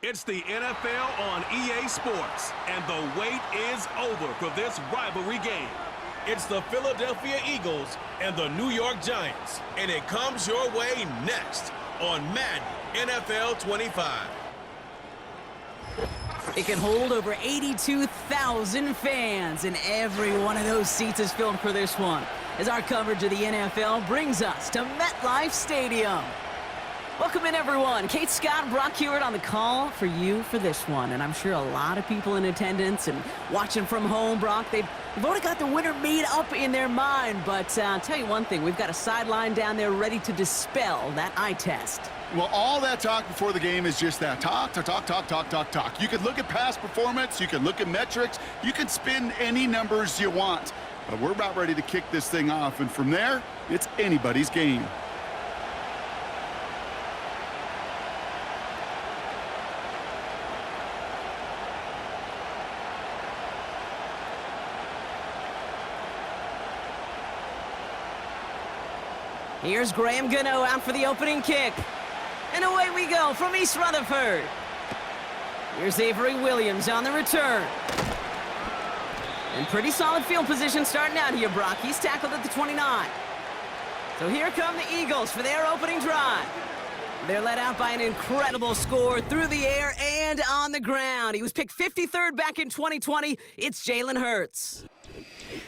It's the NFL on EA Sports, and the wait is over for this rivalry game. It's the Philadelphia Eagles and the New York Giants, and it comes your way next on Madden NFL 25. It can hold over 82,000 fans, and every one of those seats is filled for this one, as our coverage of the NFL brings us to MetLife Stadium. Welcome in, everyone. Kate Scott, Brock Hewitt on the call for you for this one. And I'm sure a lot of people in attendance and watching from home, Brock, they've already got the winner made up in their mind. But I'll tell you one thing, we've got a sideline down there ready to dispel that eye test. Well, all that talk before the game is just that. Talk. You can look at past performance, you can look at metrics, you can spin any numbers you want. But we're about ready to kick this thing off, and from there, it's anybody's game. Here's Graham Gano out for the opening kick. And away we go from East Rutherford. Here's Avery Williams on the return. And pretty solid field position starting out here, Brock. He's tackled at the 29. So here come the Eagles for their opening drive. They're led out by an incredible score through the air and on the ground. He was picked 53rd back in 2020. It's Jalen Hurts.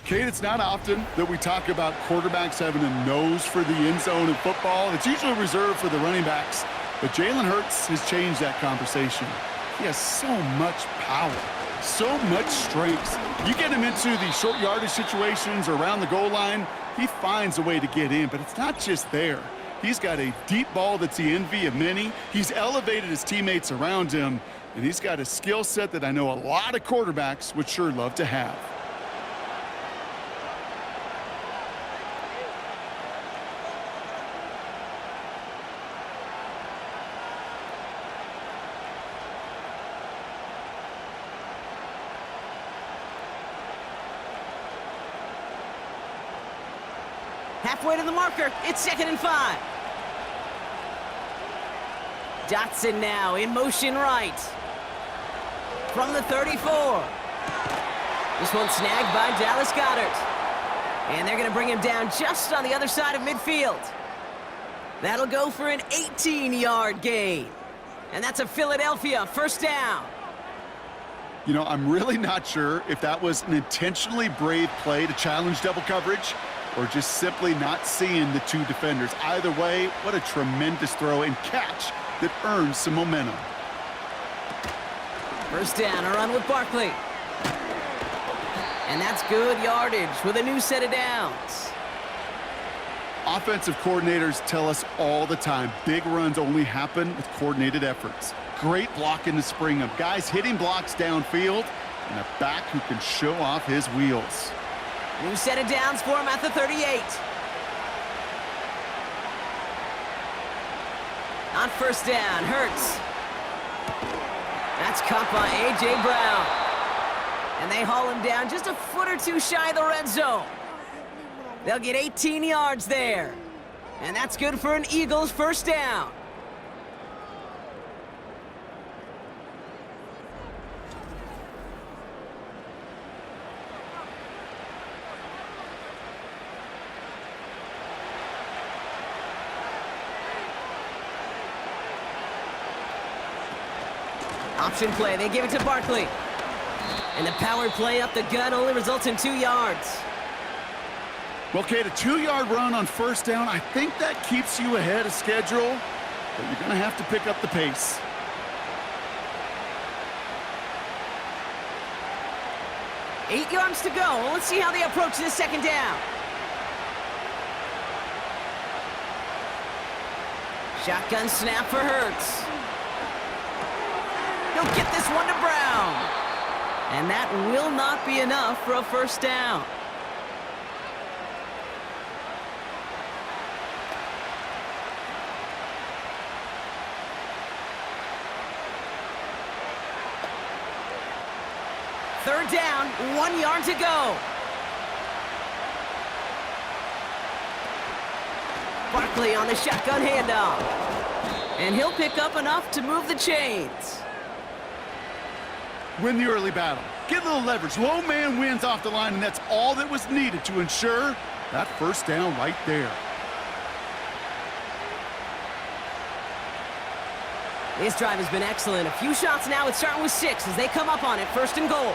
Kate, it's not often that we talk about quarterbacks having a nose for the end zone in football. It's usually reserved for the running backs. But Jalen Hurts has changed that conversation. He has so much power, so much strength. You get him into the short yardage situations or around the goal line, he finds a way to get in. But it's not just there. He's got a deep ball that's the envy of many. He's elevated his teammates around him. And he's got a skill set that I know a lot of quarterbacks would sure love to have. Halfway to the marker, it's 2nd and 5. Jaxson now in motion right. From the 34. This one snagged by Dallas Goedert. And they're going to bring him down just on the other side of midfield. That'll go for an 18-yard gain. And that's a Philadelphia first down. You know, I'm really not sure if that was an intentionally brave play to challenge double coverage, or just simply not seeing the two defenders. Either way, what a tremendous throw and catch that earns some momentum. First down, a run with Barkley. And that's good yardage with a new set of downs. Offensive coordinators tell us all the time, big runs only happen with coordinated efforts. Great blocking to spring them. Guys hitting blocks downfield, and a back who can show off his wheels. New set of downs for him at the 38. On first down, Hurts. That's caught by A.J. Brown. And they haul him down just a foot or two shy of the red zone. They'll get 18 yards there. And that's good for an Eagles first down. Option play, they give it to Barkley. And the power play up the gut only results in 2 yards. Well, Kate, a 2-yard run on first down, I think that keeps you ahead of schedule, but you're going to have to pick up the pace. Eight yards to go. Well, let's see how they approach this second down. Shotgun snap for Hurts. He'll get this one to Brown. And that will not be enough for a first down. Third down, 1 yard to go. Barkley on the shotgun handoff. And he'll pick up enough to move the chains. win the early battle. Get a little leverage. Low man wins off the line, and that's all that was needed to ensure that first down right there. This drive has been excellent. A few shots now. It's starting with 6 as they come up on it. 1st and goal.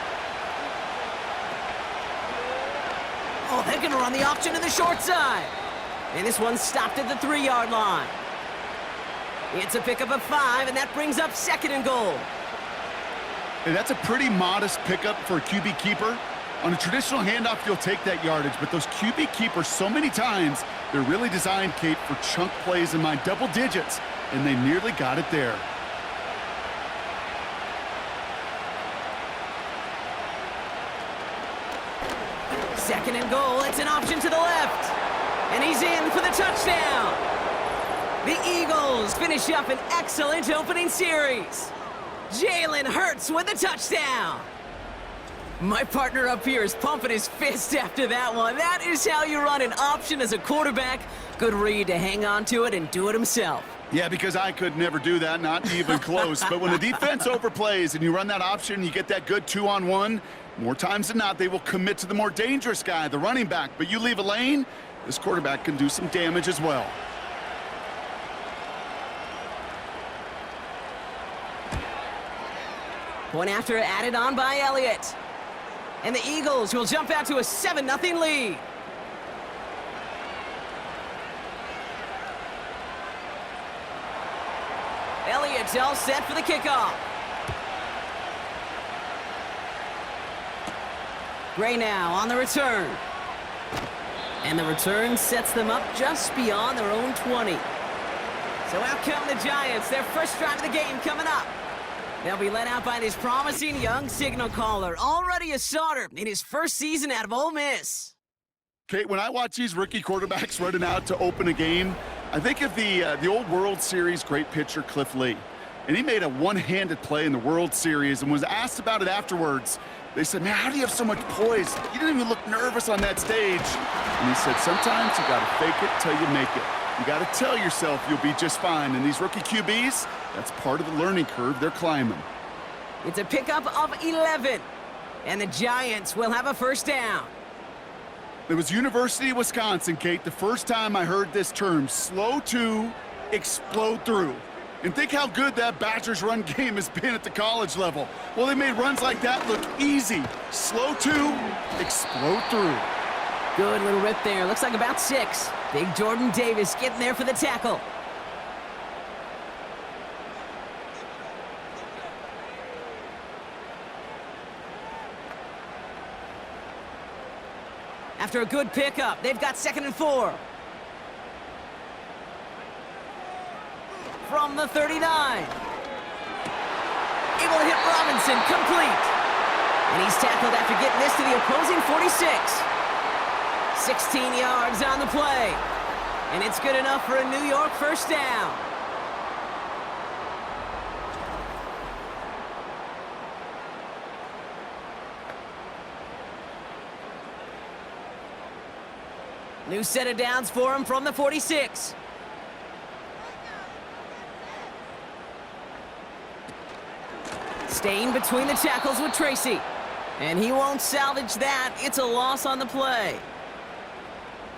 Oh, they're going to run the option to the short side. And this one's stopped at the 3-yard line. It's a pickup of 5, and that brings up 2nd and goal. And that's a pretty modest pickup for a QB keeper. On a traditional handoff, you'll take that yardage, but those QB keepers, so many times, they're really designed, Kate, for chunk plays in my double digits, and they nearly got it there. Second and goal. It's an option to the left. And he's in for the touchdown. The Eagles finish up an excellent opening series. Jalen Hurts with a touchdown. My partner up here is pumping his fist after that one. That is how you run an option as a quarterback. Good read to hang on to it and do it himself. Yeah, because I could never do that, not even close. But when the defense overplays and you run that option, you get that good 2-on-1, more times than not, they will commit to the more dangerous guy, the running back. But you leave a lane, this quarterback can do some damage as well. Point after added on by Elliott. And the Eagles will jump out to a 7-0 lead. Elliott's all set for the kickoff. Gray now on the return. And the return sets them up just beyond their own 20. So out come the Giants, their first drive of the game coming up. They'll be led out by this promising young signal caller, already a starter in his first season out of Ole Miss. Kate, when I watch these rookie quarterbacks running out to open a game, I think of the old World Series great pitcher Cliff Lee. And he made a one-handed play in the World Series and was asked about it afterwards. They said, man, how do you have so much poise? You didn't even look nervous on that stage. And he said, sometimes you got to fake it till you make it. You got to tell yourself you'll be just fine. And these rookie QBs, that's part of the learning curve they're climbing. It's a pickup of 11. And the Giants will have a first down. It was University of Wisconsin, Kate, the first time I heard this term, slow to explode through. And think how good that Badgers run game has been at the college level. Well, they made runs like that look easy. Slow to explode through. Good little rip there. Looks like about 6. Big Jordan Davis getting there for the tackle. After a good pickup, they've got 2nd and 4. From the 39. Able to hit Robinson, complete. And he's tackled after getting this to the opposing 46. 16 yards on the play. And it's good enough for a New York first down. New set of downs for him from the 46. Staying between the tackles with Tracy. And he won't salvage that. It's a loss on the play.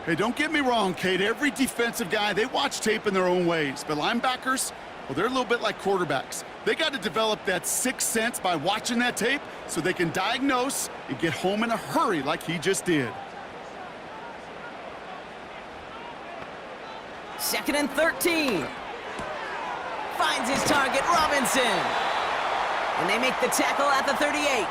Hey, don't get me wrong, Kate. Every defensive guy, they watch tape in their own ways. But linebackers, well, they're a little bit like quarterbacks. They got to develop that sixth sense by watching that tape so they can diagnose and get home in a hurry like he just did. 2nd and 13. Finds his target, Robinson. And they make the tackle at the 38.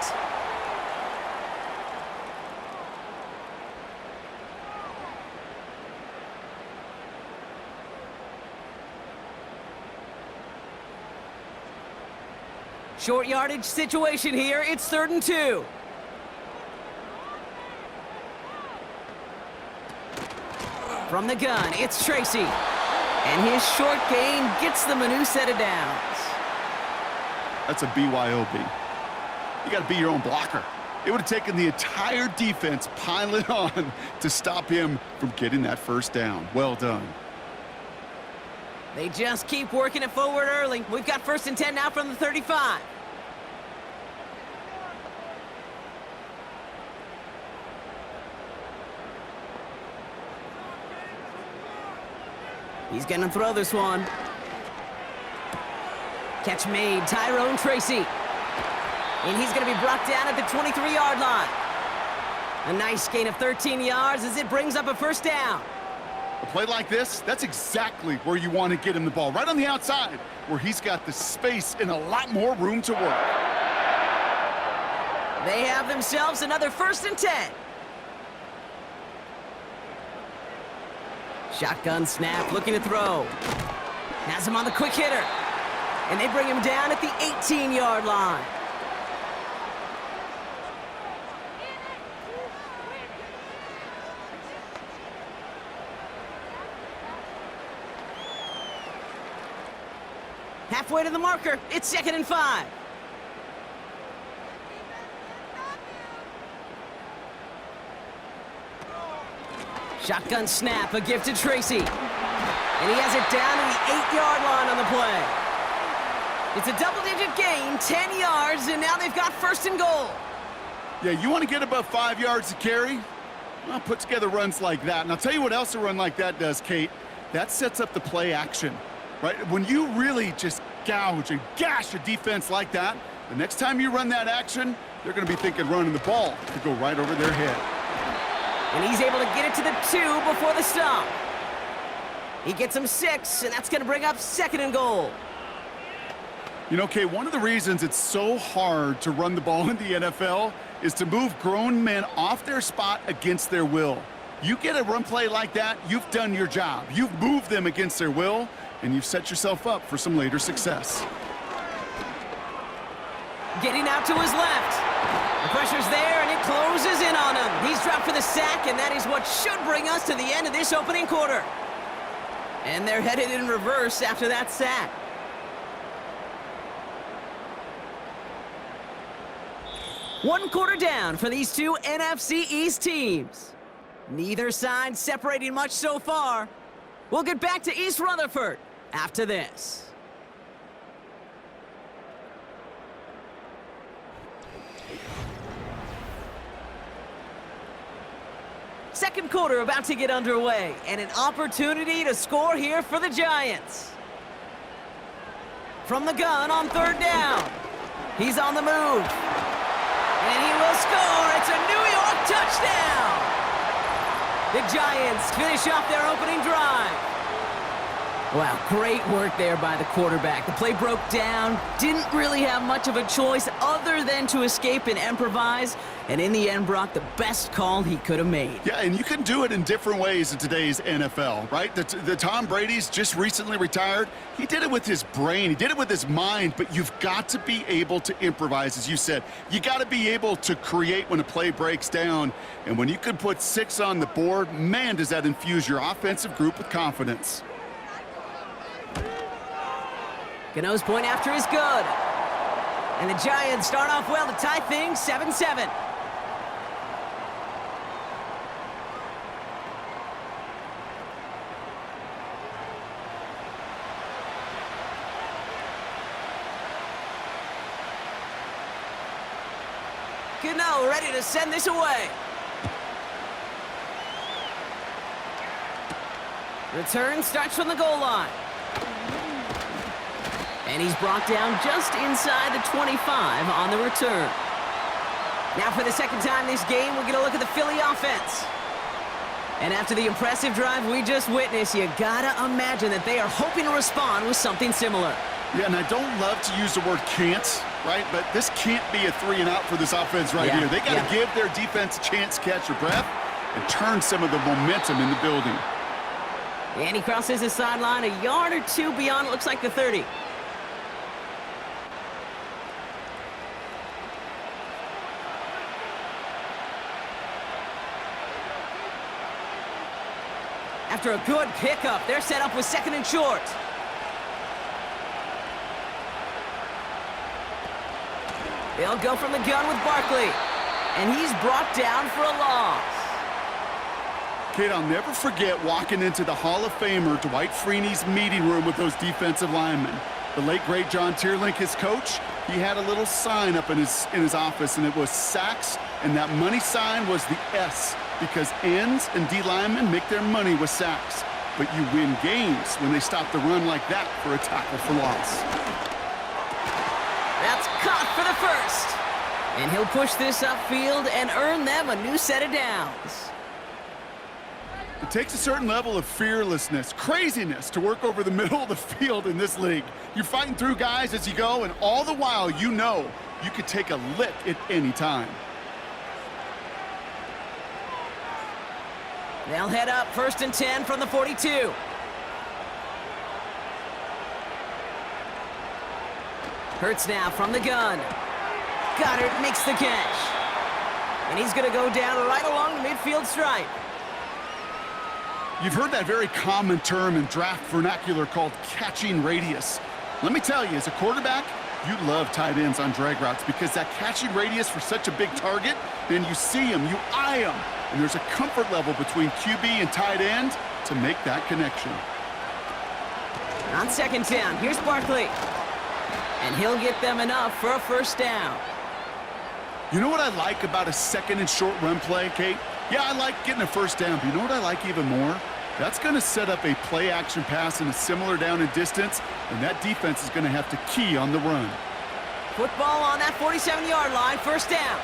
Short yardage situation here. It's 3rd and 2. From the gun, it's Tracy. And his short gain gets them a new set of downs. That's a BYOB. You got to be your own blocker. It would have taken the entire defense piling on to stop him from getting that first down. Well done. They just keep working it forward early. We've got 1st and 10 now from the 35. He's gonna throw this one. Catch made, Tyrone Tracy. And he's gonna be brought down at the 23-yard line. A nice gain of 13 yards as it brings up a first down. A play like this, that's exactly where you want to get him the ball, right on the outside, where he's got the space and a lot more room to work. They have themselves another 1st and 10. Shotgun snap, looking to throw. Has him on the quick hitter. And they bring him down at the 18-yard line. Halfway to the marker, it's 2nd and 5. Shotgun snap, a gift to Tracy. And he has it down to the 8-yard line on the play. It's a double-digit gain, 10 yards, and now they've got 1st and goal. Yeah, you want to get above 5 yards to carry? Well, put together runs like that. And I'll tell you what else a run like that does, Kate. That sets up the play action, right? When you really just gouge and gash a defense like that, the next time you run that action, they're going to be thinking running the ball could go right over their head. And he's able to get it to the 2 before the stop. He gets him 6, and that's going to bring up 2nd and goal. You know, Kate, one of the reasons it's so hard to run the ball in the NFL is to move grown men off their spot against their will. You get a run play like that, you've done your job. You've moved them against their will, and you've set yourself up for some later success. Getting out to his left. The pressure's there, and it closes in on him. He's dropped for the sack, and that is what should bring us to the end of this opening quarter. And they're headed in reverse after that sack. One quarter down for these two NFC East teams. Neither side separating much so far. We'll get back to East Rutherford after this. Second quarter about to get underway, and an opportunity to score here for the Giants. From the gun on 3rd down. He's on the move. And he will score. It's a New York touchdown. The Giants finish off their opening drive. Wow, great work there by the quarterback. The play broke down, didn't really have much of a choice other than to escape and improvise, and in the end brought the best call he could have made. Yeah, and you can do it in different ways in today's NFL, right? The Tom Brady's just recently retired. He did it with his brain. He did it with his mind, but you've got to be able to improvise, as you said. You got to be able to create when a play breaks down, and when you can put 6 on the board, man, does that infuse your offensive group with confidence. Gano's point after is good. And the Giants start off well to tie things 7-7. Gano ready to send this away. Return starts from the goal line. And he's brought down just inside the 25 on the return. Now for the second time this game, we'll get a look at the Philly offense. And after the impressive drive we just witnessed, you gotta imagine that they are hoping to respond with something similar. Yeah, and I don't love to use the word can't, right? But this can't be a 3-and-out for this offense here. They got to give their defense a chance to catch their breath and turn some of the momentum in the building. And he crosses the sideline a yard or two beyond, it looks like the 30. After a good pickup, they're set up with 2nd and short. They'll go from the gun with Barkley. And he's brought down for a loss. Kate, I'll never forget walking into the Hall of Famer Dwight Freeney's meeting room with those defensive linemen. The late, great John Tierlink, his coach, he had a little sign up in his office, and it was sacks, and that money sign was the S, because ends and D linemen make their money with sacks. but you win games when they stop the run like that for a tackle for loss. That's caught for the first. And he'll push this upfield and earn them a new set of downs. It takes a certain level of fearlessness, craziness to work over the middle of the field in this league. You're fighting through guys as you go, and all the while you know you could take a lick at any time. They'll head up 1st and 10 from the 42. Hurts now from the gun. Goddard makes the catch. And he's going to go down right along the midfield stripe. You've heard that very common term in draft vernacular called catching radius. Let me tell you, as a quarterback, you love tight ends on drag routes because that catching radius for such a big target, then you see him, you eye him, and there's a comfort level between QB and tight end to make that connection. On 2nd down, here's Barkley. And he'll get them enough for a 1st down. You know what I like about a 2nd and short run play, Kate? Yeah, I like getting a 1st down, but you know what I like even more? That's going to set up a play-action pass in a similar down and distance, and that defense is going to have to key on the run. Football on that 47-yard line, 1st down.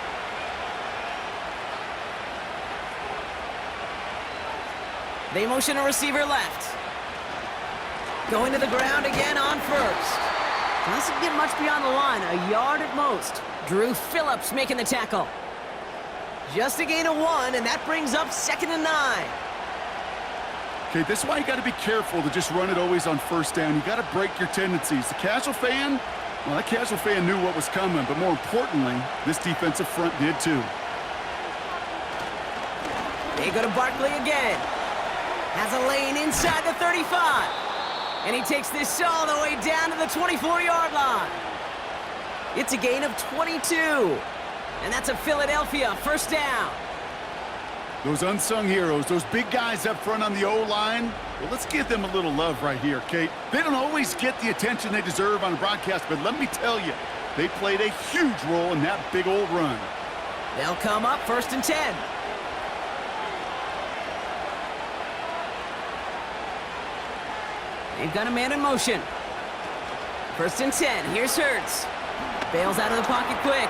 They motion a receiver left. Going to the ground again on 1st. Doesn't get much beyond the line, a yard at most. Drew Phillips making the tackle. Just a gain of 1, and that brings up 2nd and 9. Okay, this is why you got to be careful to just run it always on 1st down. You got to break your tendencies. The casual fan, well, that casual fan knew what was coming, but more importantly, this defensive front did too. They go to Barkley again. Has a lane inside the 35. And he takes this all the way down to the 24-yard line. It's a gain of 22. And that's a Philadelphia 1st down. Those unsung heroes, those big guys up front on the O-line, well, let's give them a little love right here, Kate. They don't always get the attention they deserve on a broadcast, but let me tell you, they played a huge role in that big old run. They'll come up 1st and 10. They've got a man in motion. 1st and 10. Here's Hurts. Bails out of the pocket quick.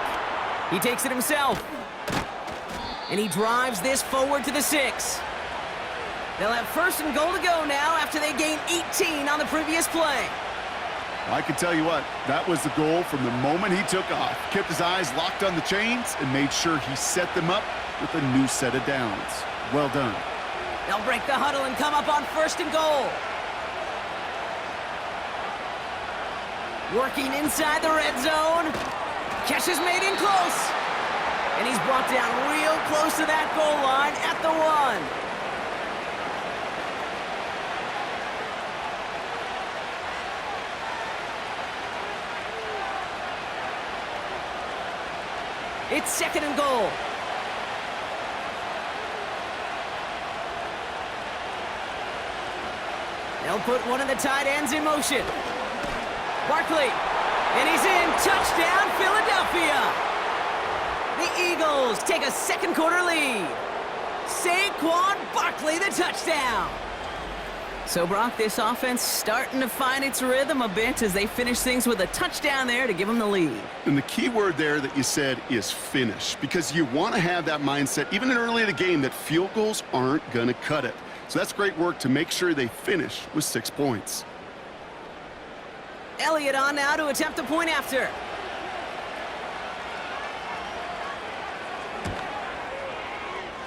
He takes it himself. And he drives this forward to the 6. They'll have 1st and goal to go now after they gain 18 on the previous play. I can tell you what, that was the goal from the moment he took off. Kept his eyes locked on the chains and made sure he set them up with a new set of downs. Well done. They'll break the huddle and come up on 1st and goal. Working inside the red zone. Catch is made in close. And he's brought down real close to that goal line at the 1. It's 2nd and goal. They'll put one of the tight ends in motion. Barkley, and he's in. Touchdown, Philadelphia. The Eagles take a 2nd quarter lead. Saquon Barkley, the touchdown. So, Brock, this offense starting to find its rhythm a bit as they finish things with a touchdown there to give them the lead. And the key word there that you said is finish, because you want to have that mindset, even early in the game, that field goals aren't going to cut it. So that's great work to make sure they finish with 6 points. Elliott on now to attempt a point after.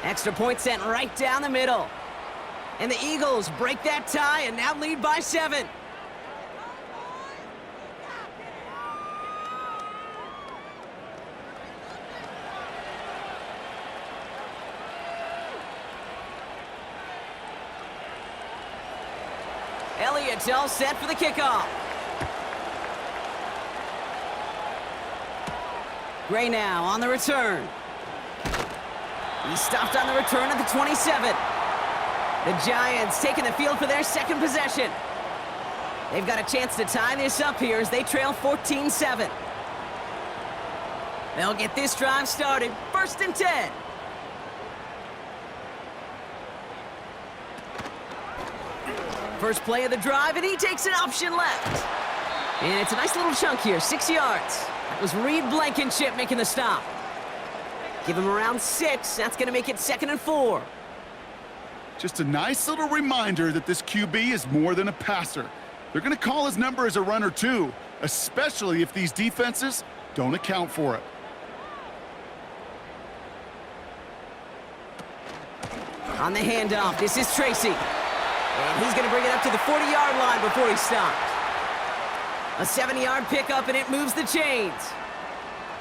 Extra point sent right down the middle. And the Eagles break that tie and now lead by 7. Elliott's all set for the kickoff. Gray now on the return. He stopped on the return at the 27. The Giants taking the field for their 2nd possession. They've got a chance to tie this up here as they trail 14-7. They'll get this drive started. 1st and 10. First play of the drive, and he takes an option left. And it's a nice little chunk here, 6 yards. That was Reed Blankenship making the stop. Give him around 6. That's going to make it 2nd and 4. Just a nice little reminder that this QB is more than a passer. They're going to call his number as a runner too, especially if these defenses don't account for it. On the handoff, this is Tracy. And he's going to bring it up to the 40-yard line before he stopped. A 7-yard pickup, and it moves the chains.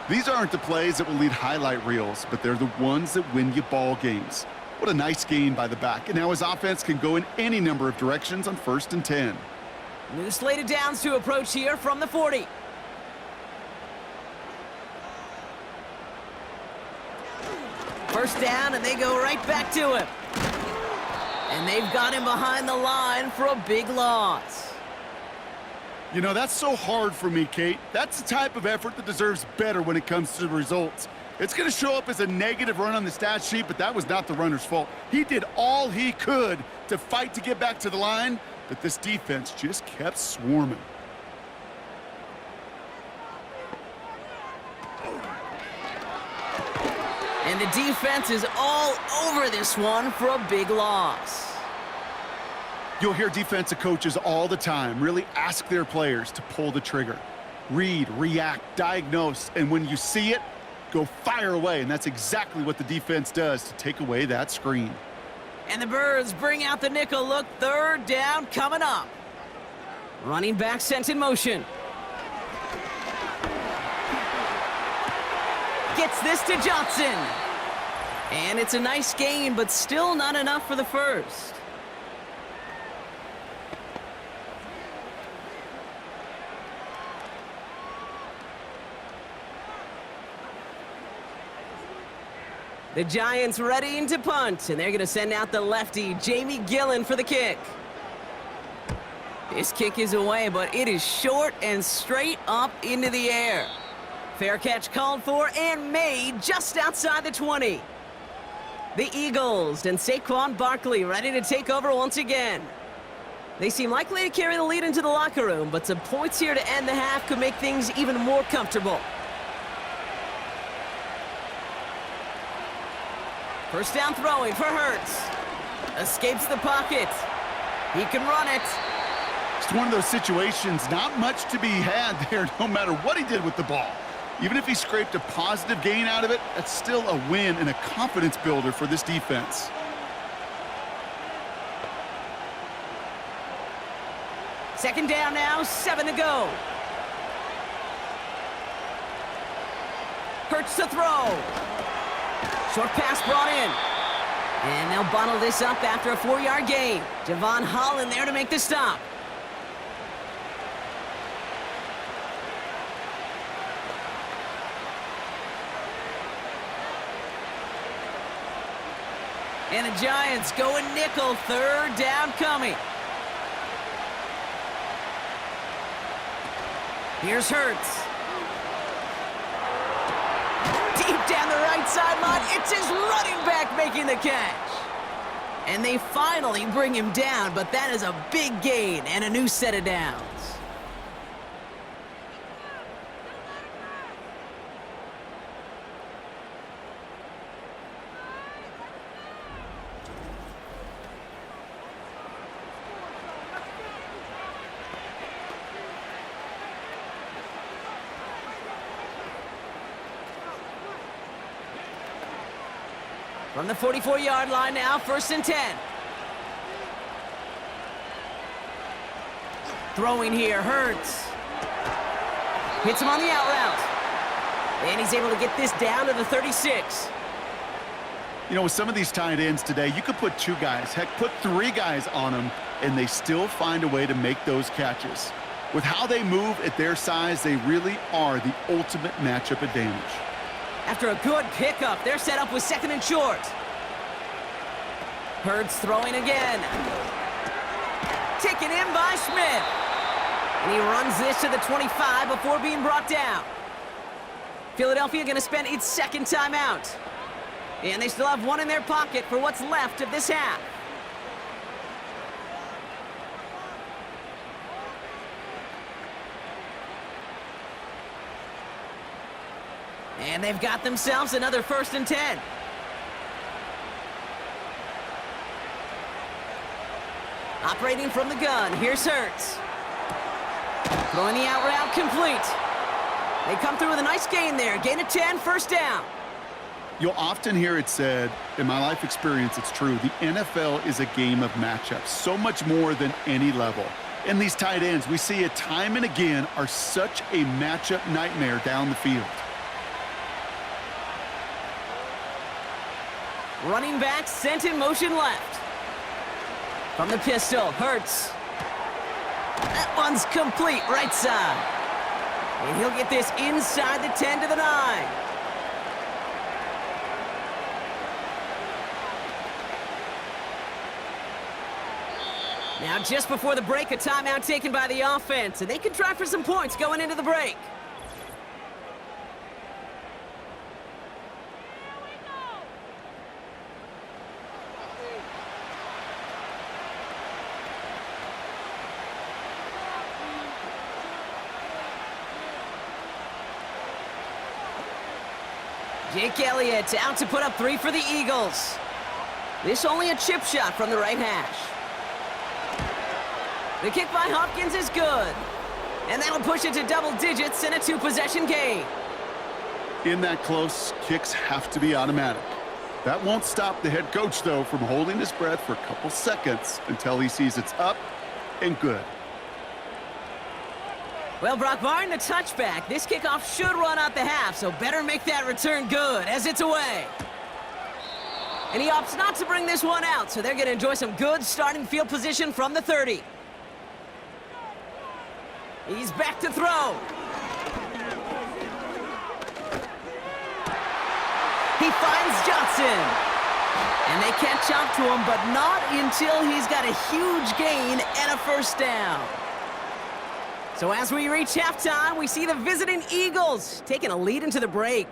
These aren't the plays that will lead highlight reels, but they're the ones that win you ball games. What a nice gain by the back. And now his offense can go in any number of directions on 1st and 10. New slated downs to approach here from the 40. First down, and they go right back to him. And they've got him behind the line for a big loss. You know, that's so hard for me, Kate. That's the type of effort that deserves better when it comes to the results. It's going to show up as a negative run on the stat sheet, but that was not the runner's fault. He did all he could to fight to get back to the line, but this defense just kept swarming. And the defense is all over this one for a big loss. You'll hear defensive coaches all the time really ask their players to pull the trigger. Read, react, diagnose, and when you see it, go fire away. And that's exactly what the defense does to take away that screen. And the Birds bring out the nickel look. 3rd down coming up. Running back sent in motion. Gets this to Jaxson. And it's a nice gain, but still not enough for the first. The Giants readying to punt, and they're going to send out the lefty, Jamie Gillen, for the kick. This kick is away, but it is short and straight up into the air. Fair catch called for and made just outside the 20. The Eagles and Saquon Barkley ready to take over once again. They seem likely to carry the lead into the locker room, but some points here to end the half could make things even more comfortable. First down throwing for Hurts. Escapes the pocket. He can run it. It's one of those situations, not much to be had there no matter what he did with the ball. Even if he scraped a positive gain out of it, that's still a win and a confidence builder for this defense. Second down now, 7 to go. Hurts to throw. Short pass brought in. And they'll bottle this up after a 4-yard gain. Javon Holland there to make the stop. And the Giants going nickel, 3rd down coming. Here's Hurts. Deep down the right sideline, it's his running back making the catch. And they finally bring him down, but that is a big gain and a new set of downs. From the 44-yard line now, 1st and 10. Throwing here, Hurts. Hits him on the out route. And he's able to get this down to the 36. You know, with some of these tight ends today, you could put 2 guys, heck, put 3 guys on them, and they still find a way to make those catches. With how they move at their size, they really are the ultimate matchup advantage. After a good pickup, they're set up with 2nd and short. Hurts throwing again. Taken in by Smith. And he runs this to the 25 before being brought down. Philadelphia going to spend its 2nd timeout. And they still have 1 in their pocket for what's left of this half. And they've got themselves another 1st and 10. Operating from the gun, here's Hurts. Throwing the out route complete. They come through with a nice gain there. Gain of 10, 1st down. You'll often hear it said, in my life experience, it's true, the NFL is a game of matchups, so much more than any level. And these tight ends, we see it time and again, are such a matchup nightmare down the field. Running back sent in motion left. From the pistol, Hurts. That one's complete, right side. And he'll get this inside the 10 to the 9. Now, just before the break, a timeout taken by the offense, and they can try for some points going into the break. Jake Elliott out to put up 3 for the Eagles. This only a chip shot from the right hash. The kick by Hopkins is good. And that'll push it to double digits in a 2-possession game. In that close, kicks have to be automatic. That won't stop the head coach, though, from holding his breath for a couple seconds until he sees it's up and good. Well, Brock, barring the touchback, this kickoff should run out the half, so better make that return good as it's away. And he opts not to bring this one out, so they're going to enjoy some good starting field position from the 30. He's back to throw. He finds Jaxson. And they catch up to him, but not until he's got a huge gain and a 1st down. So as we reach halftime, we see the visiting Eagles taking a lead into the break.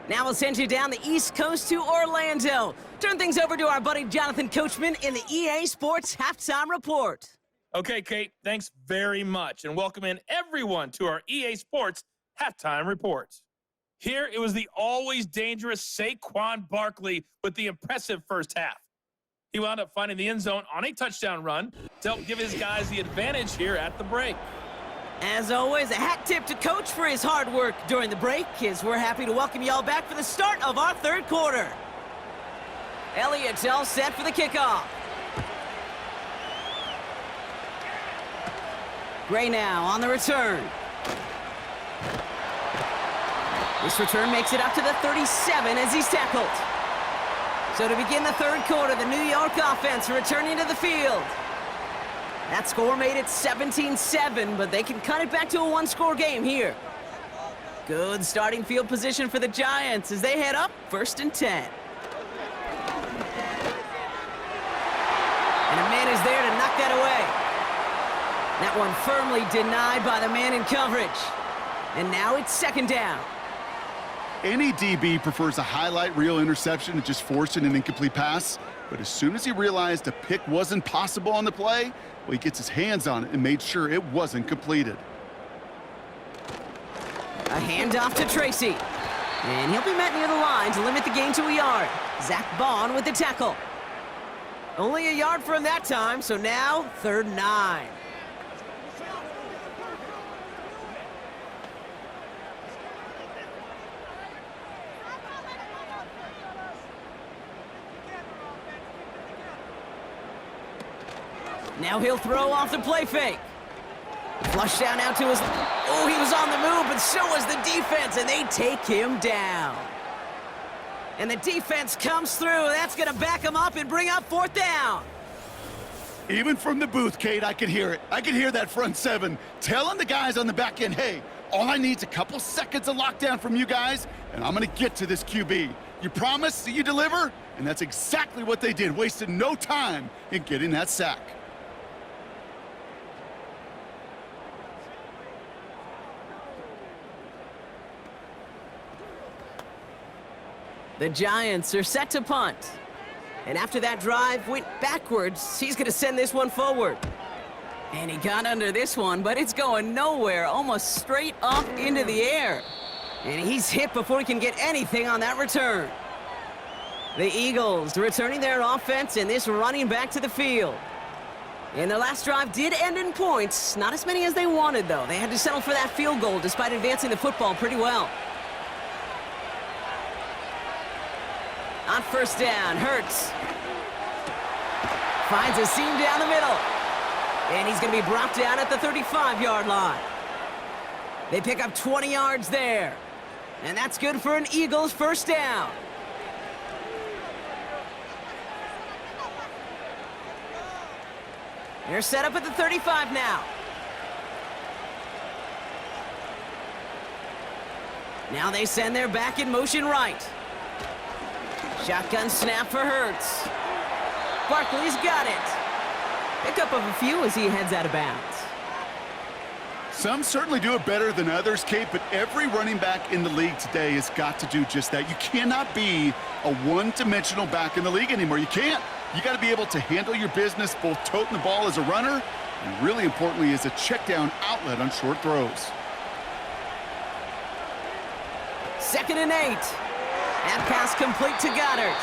Now we'll send you down the East Coast to Orlando. Turn things over to our buddy Jonathan Coachman in the EA Sports Halftime Report. Okay, Kate, thanks very much, and welcome in everyone to our EA Sports Halftime Report. Here, it was the always dangerous Saquon Barkley with the impressive first half. He wound up finding the end zone on a touchdown run to help give his guys the advantage here at the break. As always, a hat tip to Coach for his hard work during the break, as we're happy to welcome y'all back for the start of our 3rd quarter. Elliott's all set for the kickoff. Gray now on the return. This return makes it up to the 37 as he's tackled. So to begin the 3rd quarter, the New York offense returning to the field. That score made it 17-7, but they can cut it back to a 1-score game here. Good starting field position for the Giants as they head up 1st and 10. And a man is there to knock that away. That one firmly denied by the man in coverage. And now it's 2nd down. Any DB prefers a highlight reel interception to just forcing an incomplete pass. But as soon as he realized a pick wasn't possible on the play, well, he gets his hands on it and made sure it wasn't completed. A handoff to Tracy. And he'll be met near the line to limit the gain to a yard. Zach Bond with the tackle. Only a yard for him that time, so now 3rd and 9. Now he'll throw off the play fake. Flush down out to his... Oh, he was on the move, but so was the defense, and they take him down. And the defense comes through. That's going to back him up and bring up 4th down. Even from the booth, Kate, I could hear it. I could hear that front 7 telling the guys on the back end, hey, all I need is a couple seconds of lockdown from you guys, and I'm going to get to this QB. You promise that you deliver? And that's exactly what they did, wasted no time in getting that sack. The Giants are set to punt. And after that drive went backwards, he's going to send this one forward. And he got under this one, but it's going nowhere, almost straight up into the air. And he's hit before he can get anything on that return. The Eagles returning their offense and this running back to the field. And their last drive did end in points. Not as many as they wanted, though. They had to settle for that field goal despite advancing the football pretty well. On first down, Hurts finds a seam down the middle. And he's going to be brought down at the 35-yard line. They pick up 20 yards there. And that's good for an Eagles first down. They're set up at the 35 now. Now they send their back in motion right. Shotgun snap for Hurts. Barkley's got it. Pickup of a few as he heads out of bounds. Some certainly do it better than others, Kate, but every running back in the league today has got to do just that. You cannot be a one-dimensional back in the league anymore. You can't. You got to be able to handle your business, both toting the ball as a runner, and really importantly as a check-down outlet on short throws. 2nd and 8. That pass complete to Goddard.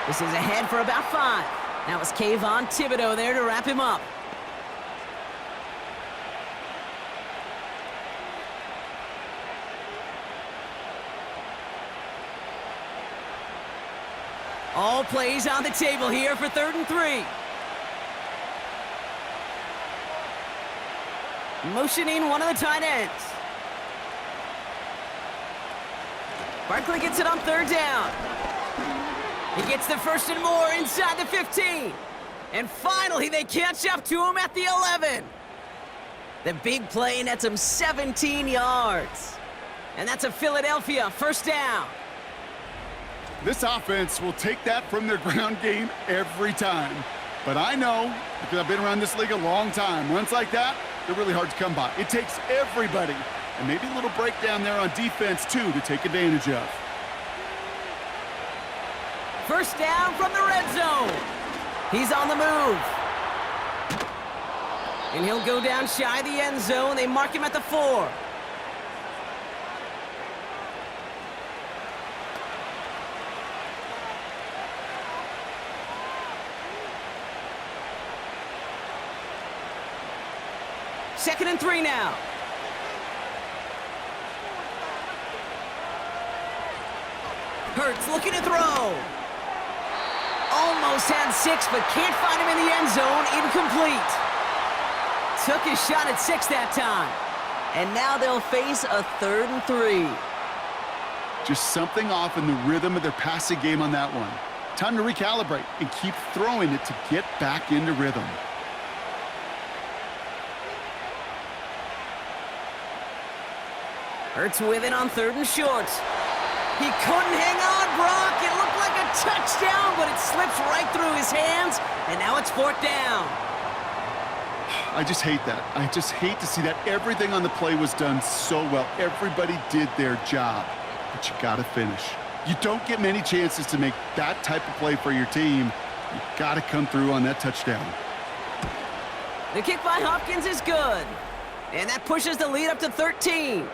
This is ahead for about 5. That was Kayvon Thibodeau there to wrap him up. All plays on the table here for 3rd and 3. Motioning one of the tight ends. Barkley gets it on 3rd down. He gets the 1st and more inside the 15. And finally, they catch up to him at the 11. The big play nets him 17 yards. And that's a Philadelphia first down. This offense will take that from their ground game every time. But I know, because I've been around this league a long time, runs like that, they're really hard to come by. It takes everybody, and maybe a little breakdown there on defense, too, to take advantage of. First down from the red zone. He's on the move. And he'll go down shy of the end zone. They mark him at the 4. Second and 3 now. Hurts looking to throw. Almost had 6, but can't find him in the end zone. Incomplete. Took his shot at 6 that time. And now they'll face a 3rd and 3. Just something off in the rhythm of their passing game on that one. Time to recalibrate and keep throwing it to get back into rhythm. Hurts with it on 3rd and short. He couldn't hang on, Brock. It looked like a touchdown, but it slips right through his hands, and now it's 4th down. I just hate that. I just hate to see that. Everything on the play was done so well. Everybody did their job, but you got to finish. You don't get many chances to make that type of play for your team. You got to come through on that touchdown. The kick by Hopkins is good, and that pushes the lead up to 13.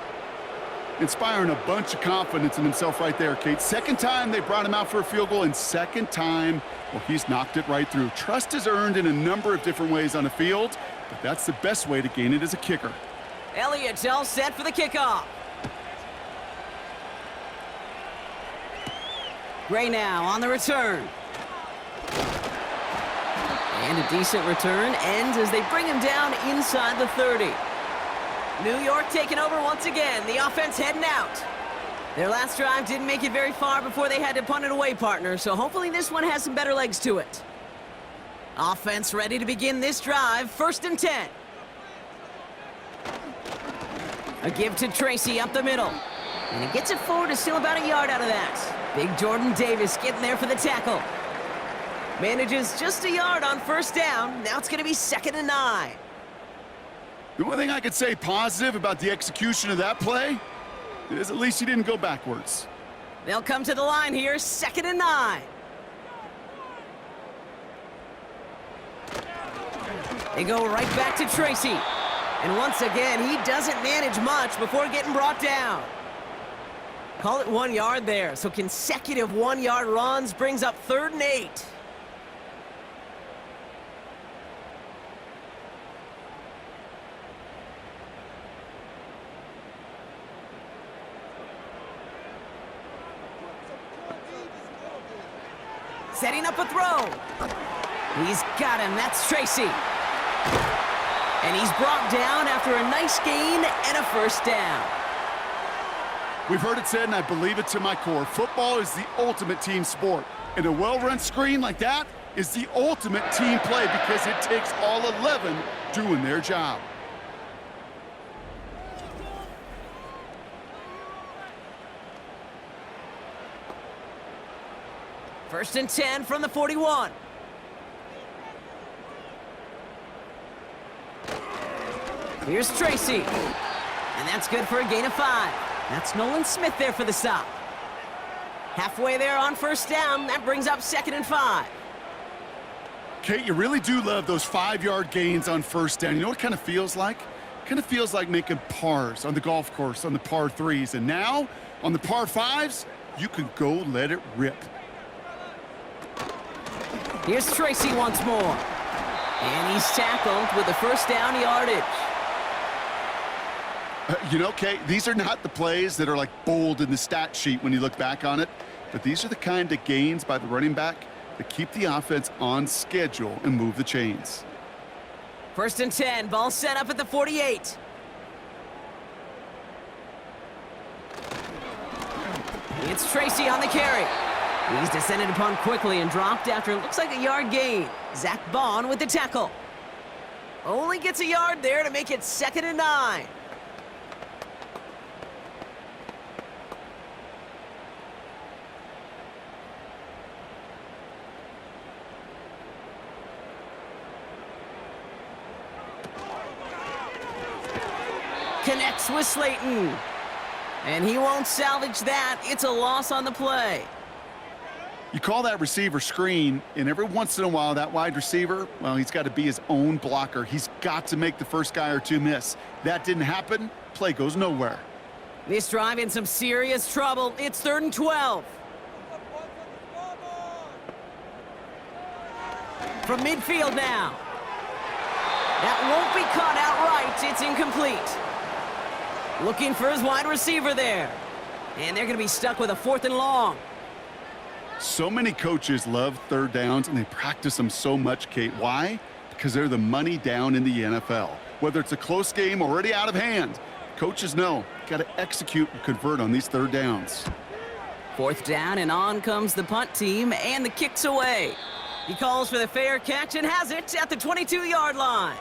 Inspiring a bunch of confidence in himself right there, Kate. 2nd time they brought him out for a field goal, and 2nd time, well, he's knocked it right through. Trust is earned in a number of different ways on the field, but that's the best way to gain it as a kicker. Elliott's all set for the kickoff. Gray now on the return. And a decent return ends as they bring him down inside the 30. New York taking over once again. The offense heading out. Their last drive didn't make it very far before they had to punt it away, partner, so hopefully this one has some better legs to it. Offense ready to begin this drive. 1st and 10. A give to Tracy up the middle. And he gets it forward to still about a yard out of that. Big Jordan Davis getting there for the tackle. Manages just a yard on 1st down. Now it's going to be 2nd and 9. The only thing I could say positive about the execution of that play is at least he didn't go backwards. They'll come to the line here, 2nd and 9. They go right back to Tracy. And once again, he doesn't manage much before getting brought down. Call it 1 yard there, so consecutive 1-yard runs brings up 3rd and 8. Setting up a throw. He's got him. That's Tracy. And he's brought down after a nice gain and a 1st down. We've heard it said, and I believe it to my core, football is the ultimate team sport. And a well-run screen like that is the ultimate team play because it takes all 11 doing their job. First and 10 from the 41. Here's Tracy. And that's good for a gain of 5. That's Nolan Smith there for the stop. Halfway there on 1st down. That brings up 2nd and 5. Kate, you really do love those 5-yard gains on 1st down. You know what it kind of feels like? It kind of feels like making pars on the golf course on the par 3s. And now, on the par 5s, you can go let it rip. Here's Tracy once more. And he's tackled with the 1st down yardage. You know, Kate, these are not the plays that are like bold in the stat sheet when you look back on it, but these are the kind of gains by the running back that keep the offense on schedule and move the chains. 1st and 10, ball set up at the 48. It's Tracy on the carry. He's descended upon quickly and dropped after it looks like a yard gain. Zach Bond with the tackle. Only gets a yard there to make it 2nd and 9. Connects with Slayton. And he won't salvage that. It's a loss on the play. You call that receiver screen, and every once in a while, that wide receiver, well, he's got to be his own blocker. He's got to make the first guy or two miss. That didn't happen. Play goes nowhere. This drive in some serious trouble. It's 3rd and 12. From midfield now. That won't be caught outright. It's incomplete. Looking for his wide receiver there. And they're going to be stuck with a 4th and long. So many coaches love 3rd downs, and they practice them so much, Kate. Why? Because they're the money down in the NFL. Whether it's a close game already out of hand, coaches know got to execute and convert on these 3rd downs. 4th down, and on comes the punt team, and the kick's away. He calls for the fair catch and has it at the 22-yard line.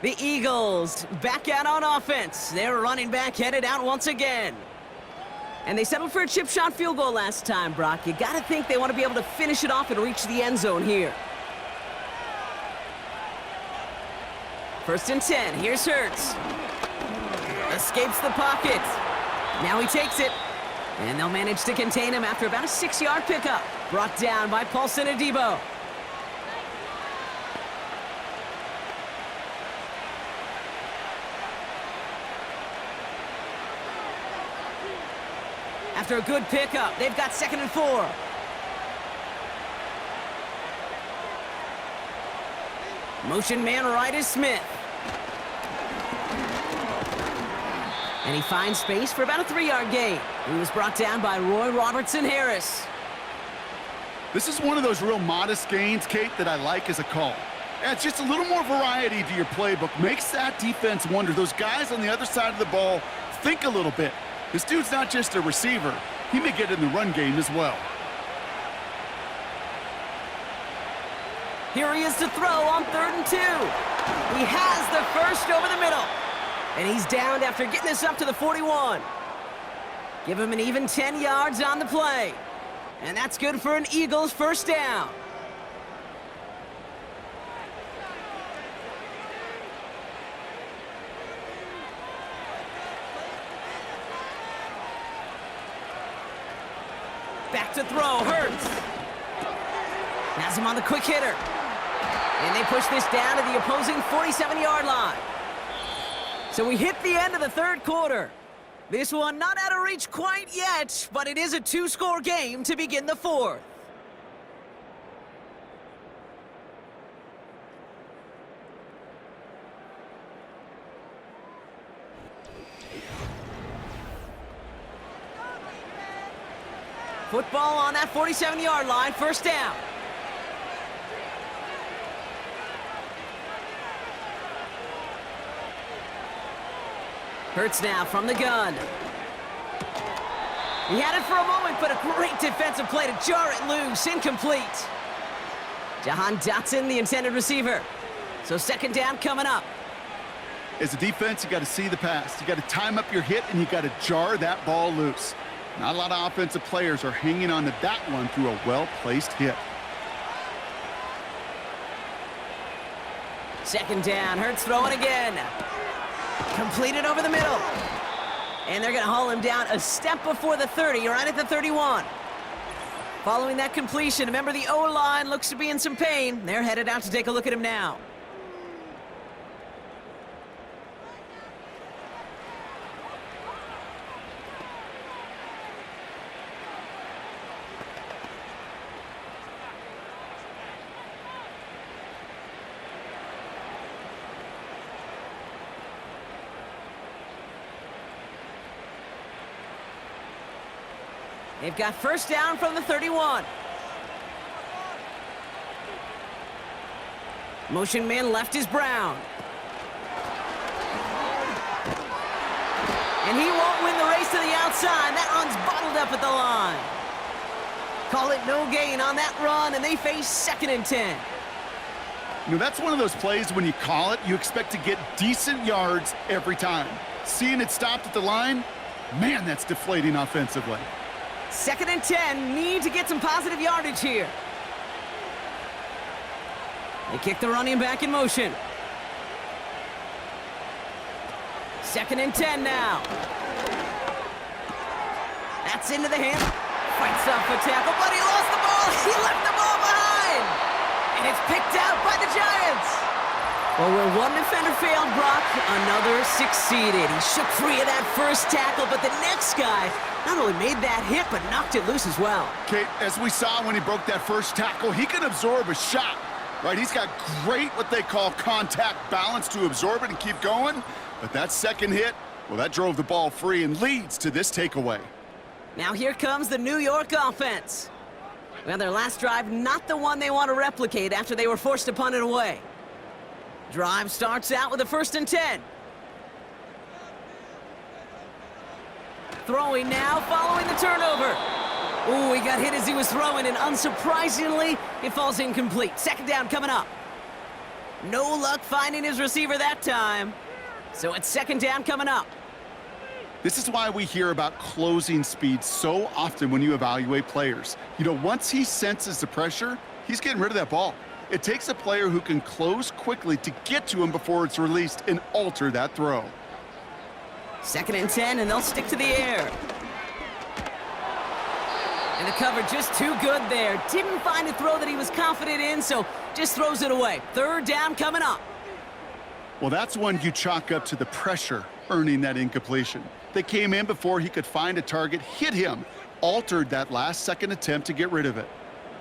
The Eagles back out on offense. Their running back headed out once again. And they settled for a chip shot field goal last time, Brock. You got to think they want to be able to finish it off and reach the end zone here. 1st and 10. Here's Hurts. Escapes the pocket. Now he takes it. And they'll manage to contain him after about a 6-yard pickup. Brought down by Paulson Adebo. After a good pickup, they've got 2nd and 4. Motion man right is Smith. And he finds space for about a 3-yard gain. He was brought down by Roy Robertson Harris. This is one of those real modest gains, Kate, that I like as a call. Adds just a little more variety to your playbook. Makes that defense wonder. Those guys on the other side of the ball think a little bit. This dude's not just a receiver. He may get in the run game as well. Here he is to throw on 3rd and 2. He has the first over the middle. And he's downed after getting this up to the 41. Give him an even 10 yards on the play. And that's good for an Eagles 1st down. Back to throw, Hurts. Has him on the quick hitter. And they push this down to the opposing 47-yard line. So we hit the end of the 3rd quarter. This one not out of reach quite yet, but it is a two-score game to begin the fourth. Football on that 47-yard line, first down. Hurts now from the gun. He had it for a moment, but a great defensive play to jar it loose. Incomplete. Jaxson, the intended receiver. So second down coming up. As a defense, you got to see the pass. You got to time up your hit, and you got to jar that ball loose. Not a lot of offensive players are hanging on to that one through a well-placed hit. Second down, Hurts throwing again. Completed over the middle. And they're going to haul him down a step before the 30, right at the 31. Following that completion, remember the O-line looks to be in some pain. They're headed out to take a look at him now. They've got first down from the 31. Motion man left is Brown. And he won't win the race to the outside. That run's bottled up at the line. Call it no gain on that run, and they face 2nd and 10. You know, that's one of those plays when you call it, you expect to get decent yards every time. Seeing it stopped at the line, man, that's deflating offensively. 2nd and 10, need to get some positive yardage here. They kick the running back in motion. 2nd and 10 now. That's into the hand. Fights off a tackle, but he lost the ball. He left the ball behind. And it's picked out by the Giants. Well, where one defender failed, Brock, another succeeded. He shook free of that first tackle, but the next guy not only made that hit, but knocked it loose as well. Kate, as we saw when he broke that first tackle, he can absorb a shot, right? He's got great, what they call contact balance to absorb it and keep going. But that second hit, well, that drove the ball free and leads to this takeaway. Now here comes the New York offense. Well, their last drive, not the one they want to replicate after they were forced to punt it away. Drive starts out with a 1st and 10. Throwing now, following the turnover. Ooh, he got hit as he was throwing, and unsurprisingly, it falls incomplete. 2nd down coming up. No luck finding his receiver that time. So it's 2nd down coming up. This is why we hear about closing speed so often when you evaluate players. You know, once he senses the pressure, he's getting rid of that ball. It takes a player who can close quickly to get to him before it's released and alter that throw. 2nd and 10, and they'll stick to the air. And the cover just too good there. Didn't find a throw that he was confident in, so just throws it away. 3rd down coming up. Well, that's one you chalk up to the pressure earning that incompletion. They came in before he could find a target, hit him, altered that last-second attempt to get rid of it.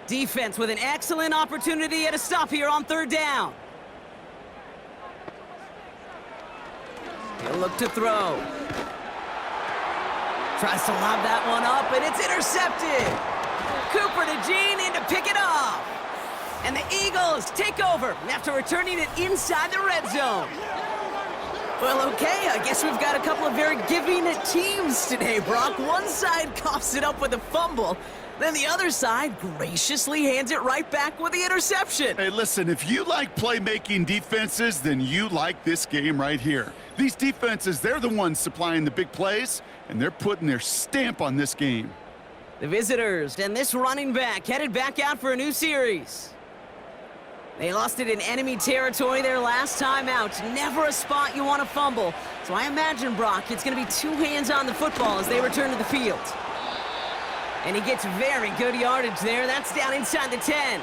Defense with an excellent opportunity at a stop here on 3rd down. He'll look to throw. Tries to lob that one up, and it's intercepted. Cooper to Gene in to pick it off. And the Eagles take over after returning it inside the red zone. Well, okay, I guess we've got a couple of very giving teams today, Brock. One side coughs it up with a fumble. Then the other side graciously hands it right back with the interception. Hey, listen, if you like playmaking defenses, then you like this game right here. These defenses, they're the ones supplying the big plays, and they're putting their stamp on this game. The visitors and this running back headed back out for a new series. They lost it in enemy territory their last time out. Never a spot you want to fumble. So I imagine, Brock, it's going to be 2 hands on the football as they return to the field. And he gets very good yardage there. That's down inside the 10.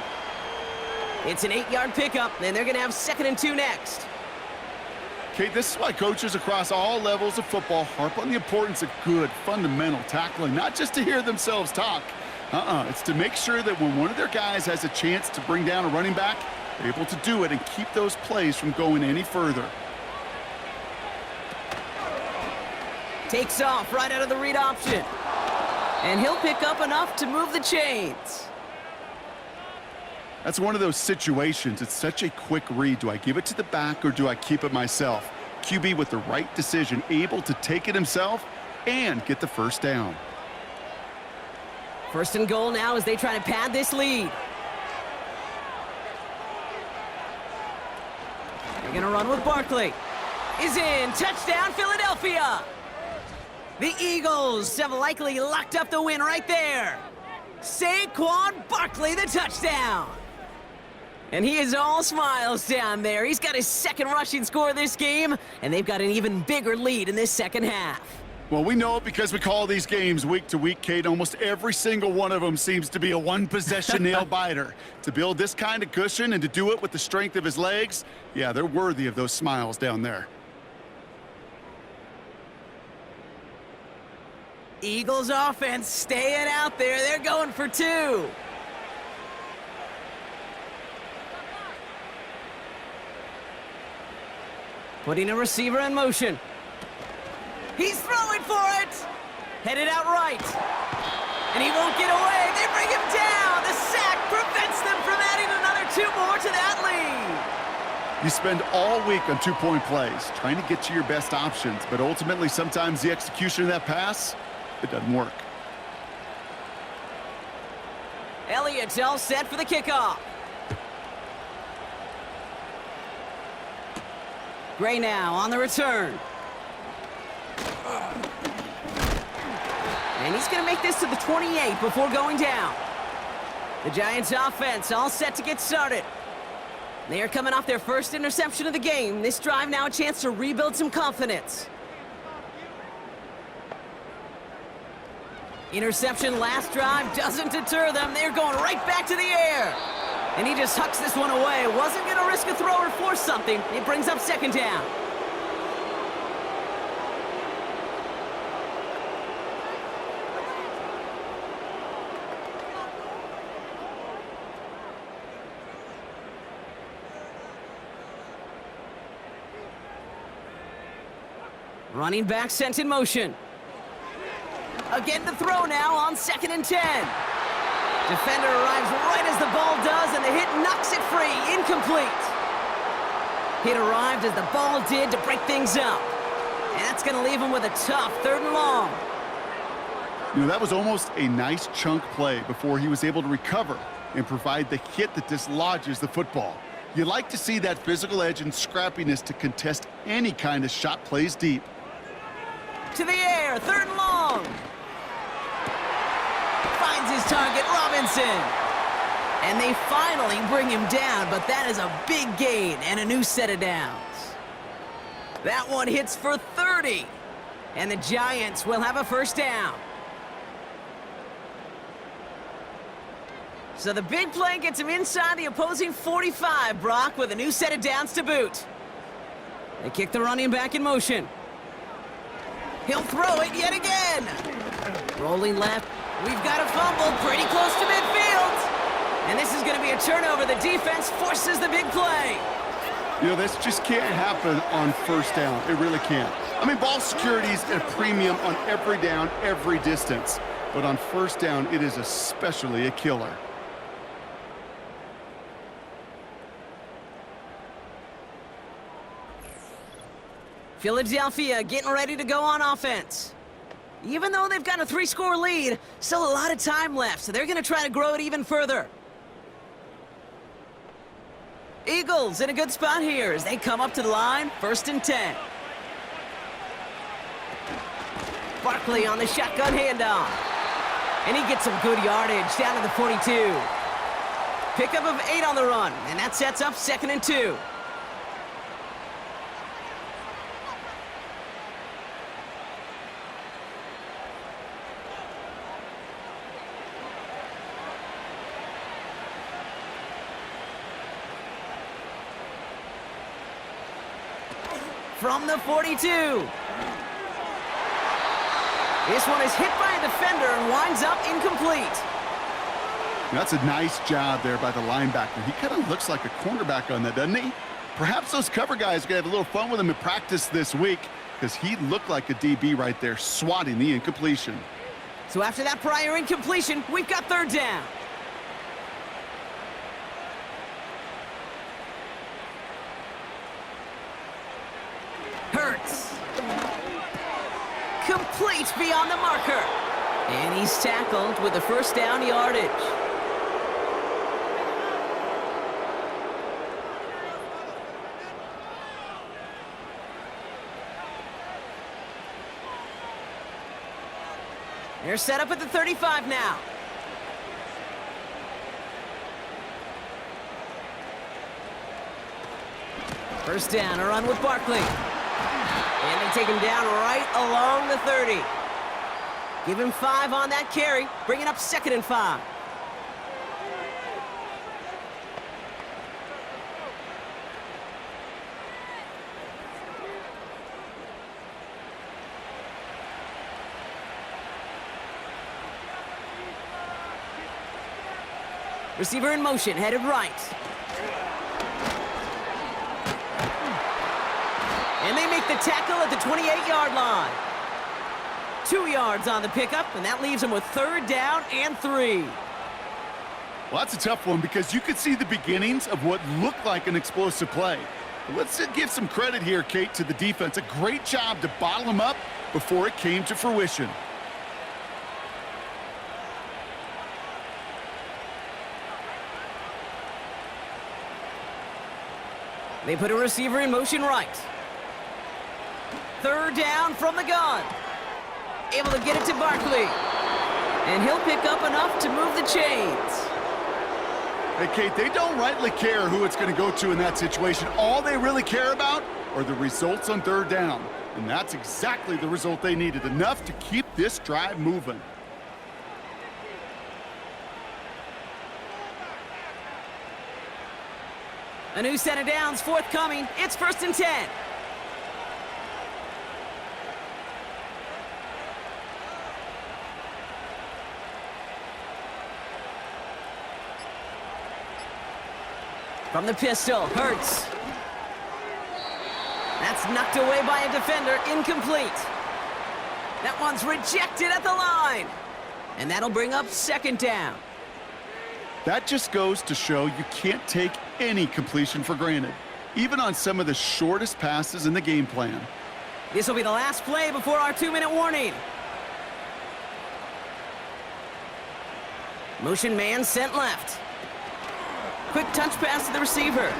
It's an 8-yard pickup, and they're going to have 2nd and 2 next. Kate, this is why coaches across all levels of football harp on the importance of good, fundamental tackling, not just to hear themselves talk. It's to make sure that when one of their guys has a chance to bring down a running back, they're able to do it and keep those plays from going any further. Takes off right out of the read option. And he'll pick up enough to move the chains. That's one of those situations. It's such a quick read. Do I give it to the back or do I keep it myself? QB with the right decision, able to take it himself and get the first down. First and goal now as they try to pad this lead. They're going to run with Barkley. Is in. Touchdown, Philadelphia. The Eagles have likely locked up the win right there. Saquon Barkley, the touchdown. And he is all smiles down there. He's got his second rushing score this game, and they've got an even bigger lead in this second half. Well, we know it because we call these games week to week, Kate. Almost every single one of them seems to be a one-possession nail-biter. To build this kind of cushion and to do it with the strength of his legs, yeah, they're worthy of those smiles down there. Eagles offense staying out there. They're going for two. Putting a receiver in motion. He's throwing for it. Headed out right. And he won't get away. They bring him down. The sack prevents them from adding another two more to that lead. You spend all week on two-point plays, trying to get to your best options, but ultimately sometimes the execution of that pass, it doesn't work. Elliott's all set for the kickoff. Gray now on the return. And he's going to make this to the 28 before going down. The Giants offense all set to get started. They are coming off their first interception of the game. This drive now a chance to rebuild some confidence. Interception last drive doesn't deter them. They're going right back to the air. And he just hucks this one away. Wasn't going to risk a throw or force something. It brings up second down. Running back sent in motion. Again to throw now on 2nd and 10. Defender arrives right as the ball does, and the hit knocks it free. Incomplete. Hit arrived as the ball did to break things up. And that's going to leave him with a tough 3rd and long. You know, that was almost a nice chunk play before he was able to recover and provide the hit that dislodges the football. You like to see that physical edge and scrappiness to contest any kind of shot plays deep. To the air, 3rd and long. Finds his target, Robinson. And they finally bring him down, but that is a big gain and a new set of downs. That one hits for 30. And the Giants will have a first down. So the big play gets him inside the opposing 45, Brock, with a new set of downs to boot. They kick the running back in motion. He'll throw it yet again. Rolling left. We've got a fumble pretty close to midfield. And this is going to be a turnover. The defense forces the big play. You know, this just can't happen on first down. It really can't. I mean, ball security is at a premium on every down, every distance. But on first down, it is especially a killer. Philadelphia getting ready to go on offense. Even though they've got a 3-score lead, still a lot of time left, so they're going to try to grow it even further. Eagles in a good spot here as they come up to the line, 1st and 10. Barkley on the shotgun handoff. And he gets some good yardage down to the 42. Pickup of 8 on the run, and that sets up 2nd and 2. from the 42. This one is hit by a defender and winds up incomplete. That's a nice job there by the linebacker. He kind of looks like a cornerback on that, doesn't he? Perhaps those cover guys are going to have a little fun with him in practice this week because he looked like a DB right there, swatting the incompletion. So after that prior incompletion, we've got third down. Hurts. Complete beyond the marker. And he's tackled with the first down yardage. They're set up at the 35 now. First down, a run with Barkley. And they take him down right along the 30. Give him 5 on that carry, bringing up 2nd and 5. Receiver in motion, headed right. And they make the tackle at the 28-yard line. 2 yards on the pickup, and that leaves them with third down and 3. Well, that's a tough one because you could see the beginnings of what looked like an explosive play. But let's give some credit here, Kate, to the defense. A great job to bottle them up before it came to fruition. They put a receiver in motion right. Third down from the gun. Able to get it to Barkley. And he'll pick up enough to move the chains. Hey, Kate, they don't rightly care who it's going to go to in that situation. All they really care about are the results on third down. And that's exactly the result they needed. Enough to keep this drive moving. A new set of downs forthcoming. It's 1st and 10. From the pistol, Hurts. That's knocked away by a defender, incomplete. That one's rejected at the line. And that'll bring up 2nd down. That just goes to show you can't take any completion for granted, even on some of the shortest passes in the game plan. This will be the last play before our 2-minute warning. Motion man sent left. Quick touch pass to the receiver.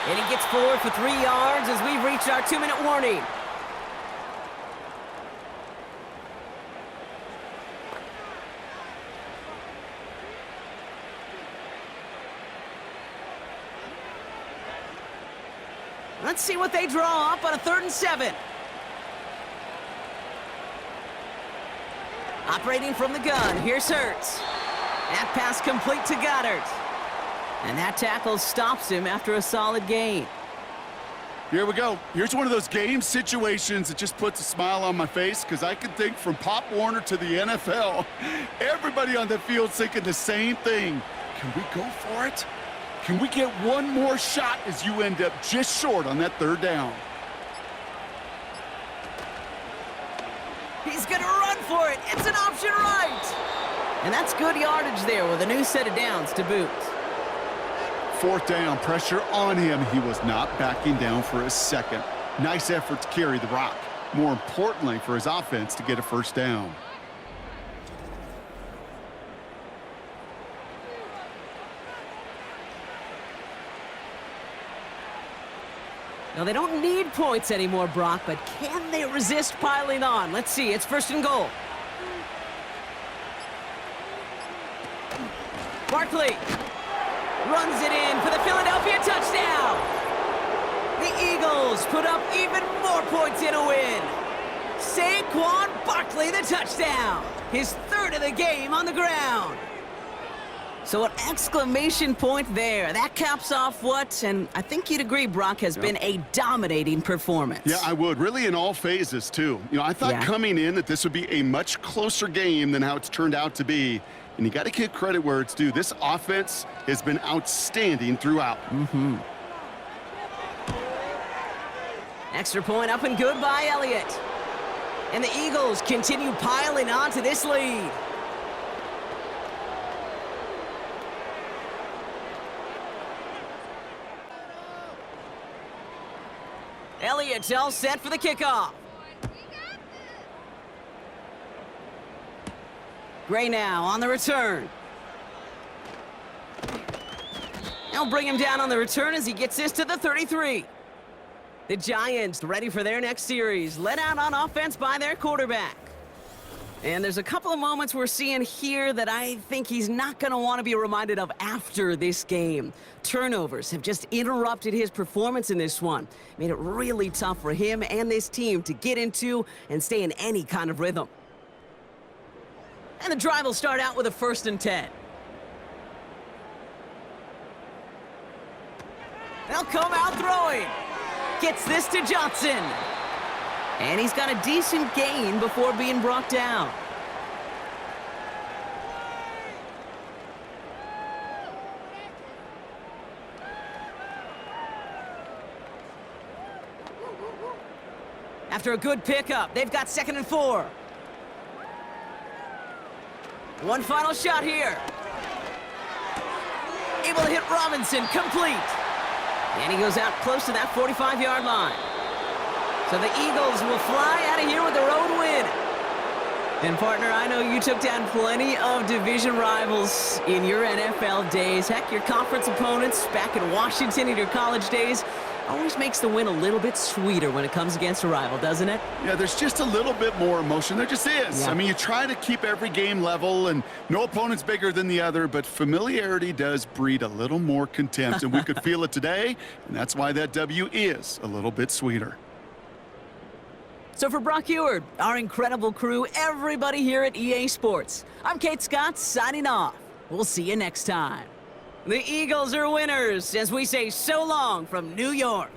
And he gets forward for 3 yards as we've reached our 2-minute warning. Let's see what they draw up on a 3rd and 7. Operating from the gun, here's Hurts. That pass complete to Goddard. And that tackle stops him after a solid gain. Here we go. Here's one of those game situations that just puts a smile on my face because I can think from Pop Warner to the NFL. Everybody on the field's thinking the same thing. Can we go for it? Can we get one more shot as you end up just short on that 3rd down? He's gonna run for it. It's an option right. And that's good yardage there with a new set of downs to boot. 4th down, pressure on him. He was not backing down for a second. Nice effort to carry the rock. More importantly, for his offense to get a 1st down. Now, they don't need points anymore, Brock, but can they resist piling on? Let's see. It's 1st and goal. Barkley runs it in for the Philadelphia touchdown. The Eagles put up even more points in a win. Saquon Barkley, the touchdown. His 3rd of the game on the ground. So an exclamation point there. That caps off what, and I think you'd agree, Brock, has been a dominating performance. Yeah, I would. Really in all phases, too. You know, I thought coming in that this would be a much closer game than how it's turned out to be. And you got to give credit where it's due. This offense has been outstanding throughout. Extra point up and good by Elliott. And the Eagles continue piling on to this lead. Elliott's all set for the kickoff. Gray now on the return. They'll bring him down on the return as he gets this to the 33. The Giants ready for their next series, led out on offense by their quarterback. And there's a couple of moments we're seeing here that I think he's not going to want to be reminded of after this game. Turnovers have just interrupted his performance in this one. Made it really tough for him and this team to get into and stay in any kind of rhythm. And the drive will start out with a 1st and 10. They'll come out throwing. Gets this to Jaxson. And he's got a decent gain before being brought down. After a good pickup, they've got 2nd and 4. One final shot here. Able to hit Robinson, complete. And he goes out close to that 45-yard line. So the Eagles will fly out of here with a road win. And partner, I know you took down plenty of division rivals in your NFL days. Heck, your conference opponents back in Washington in your college days always makes the win a little bit sweeter when it comes against a rival, doesn't it? Yeah, there's just a little bit more emotion. There just is. Yeah. I mean, you try to keep every game level, and no opponent's bigger than the other, but familiarity does breed a little more contempt, and we could feel it today, and that's why that W is a little bit sweeter. So for Brock Eward, our incredible crew, everybody here at EA Sports, I'm Kate Scott signing off. We'll see you next time. The Eagles are winners as we say so long from New York.